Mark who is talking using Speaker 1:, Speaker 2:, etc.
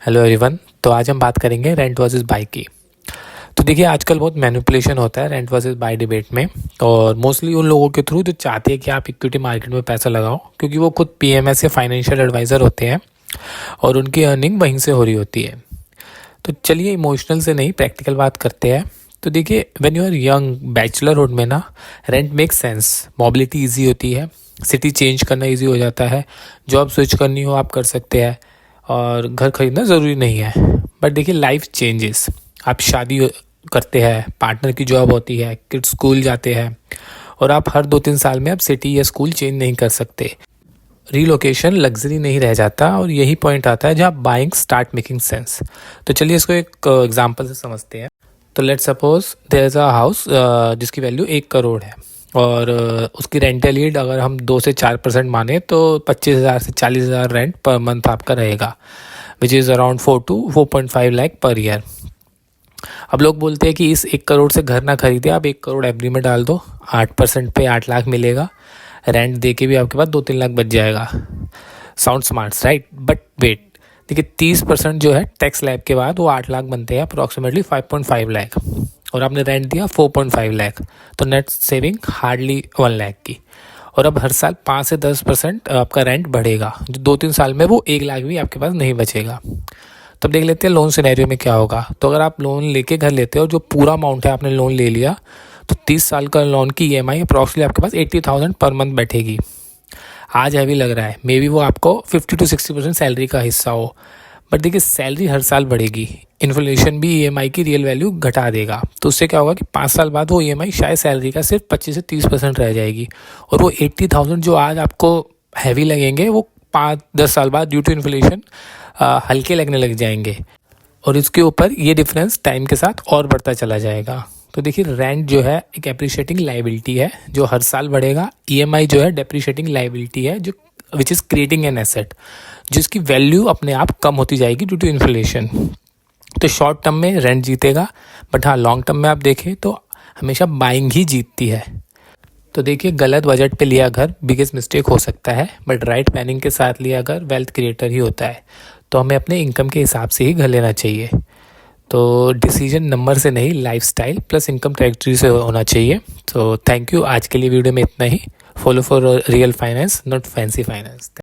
Speaker 1: Hello everyone. तो आज हम बात करेंगे रेंट वर्सेस बाय की। तो देखिए, आजकल बहुत मैनिपुलेशन होता है रेंट वर्सेस बाय डिबेट में, और मोस्टली उन लोगों के थ्रू जो चाहते हैं कि आप इक्विटी मार्केट में पैसा लगाओ, क्योंकि वो खुद पीएमएस या फाइनेंशियल एडवाइज़र होते हैं और उनकी अर्निंग वहीं से हो रही होती है। तो चलिए, इमोशनल से नहीं, प्रैक्टिकल बात करते हैं। तो देखिए, when you are young, bachelorhood में ना rent make sense, mobility easy होती है, सिटी चेंज करना ईजी हो जाता है, जॉब स्विच करनी हो आप कर सकते हैं, और घर खरीदना ज़रूरी नहीं है। बट देखिए, लाइफ चेंजेस, आप शादी करते हैं, पार्टनर की जॉब होती है, किड्स स्कूल जाते हैं, और आप हर 2-3 साल में आप सिटी या स्कूल चेंज नहीं कर सकते। रीलोकेशन लग्जरी नहीं रह जाता, और यही पॉइंट आता है जहाँ बाइंग स्टार्ट मेकिंग सेंस। तो चलिए, इसको एक एग्जांपल से समझते हैं। तो let's suppose there is a house जिसकी वैल्यू 1 करोड़ है, और उसकी रेंटल यील्ड अगर हम 2 से 4% माने तो 25,000 से 40,000 रेंट पर मंथ आपका रहेगा, which is around 4 to 4.5 lakh per year. अब लोग बोलते हैं कि इस 1 करोड़ से घर ना खरीदे, आप 1 करोड़ एफडी में डाल दो, 8% पे 8 लाख मिलेगा, रेंट दे के भी आपके पास 2-3 लाख बच जाएगा। Sound smart, right? But wait, देखिए 30% जो है टैक्स लैब के बाद वो 8 लाख बनते हैं, अप्रॉक्सीमेटली 5.5 लाख, और आपने रेंट दिया 4.5 लाख, तो नेट सेविंग हार्डली 1 लाख की। और अब हर साल 5 से 10% आपका रेंट बढ़ेगा, जो 2-3 साल में वो 1 लाख भी आपके पास नहीं बचेगा। तब देख लेते हैं लोन सिनेरियो में क्या होगा। तो अगर आप लोन लेके घर लेते हो, जो पूरा अमाउंट है आपने लोन ले लिया, तो 30 साल का लोन की ईएमआई अप्रॉक्सीमेटली आपके पास 80,000 पर मंथ बैठेगी। आज हैवी लग रहा है, मे बी वो आपको 50 to 60% सैलरी का हिस्सा हो, बट देखिए सैलरी हर साल बढ़ेगी, इन्फ्लेशन भी ईएमआई की रियल वैल्यू घटा देगा। तो उससे क्या होगा कि 5 साल बाद वो ईएमआई शायद सैलरी का सिर्फ 25 से 30% रह जाएगी, और वो 80,000 जो आज आपको हैवी लगेंगे, वो 5-10 साल बाद ड्यू टू इन्फ्लेशन हल्के लगने लग जाएंगे, और इसके ऊपर ये डिफरेंस टाइम के साथ और बढ़ता चला जाएगा। तो देखिए, रेंट जो है एक एप्रिशिएटिंग लाइबिलिटी है जो हर साल बढ़ेगा, ईएमआई जो है डेप्रिशिएटिंग लाइबिलिटी है, जो which is creating an asset, जिसकी वैल्यू अपने आप कम होती जाएगी ड्यू टू इन्फ्लेशन। तो शॉर्ट टर्म में रेंट जीतेगा, बट हाँ, लॉन्ग टर्म में आप देखें तो हमेशा बाइंग ही जीतती है। तो देखिए, गलत बजट पे लिया घर बिगेस्ट मिस्टेक हो सकता है, बट राइट प्लानिंग के साथ लिया घर वेल्थ क्रिएटर ही होता है। तो हमें अपने इनकम के हिसाब से ही घर लेना चाहिए। तो डिसीजन नंबर से नहीं, लाइफस्टाइल प्लस इनकम ट्रैजेक्टरी से होना चाहिए। तो थैंक यू, आज के लिए वीडियो में इतना ही। Follow for real finance, not fancy finance.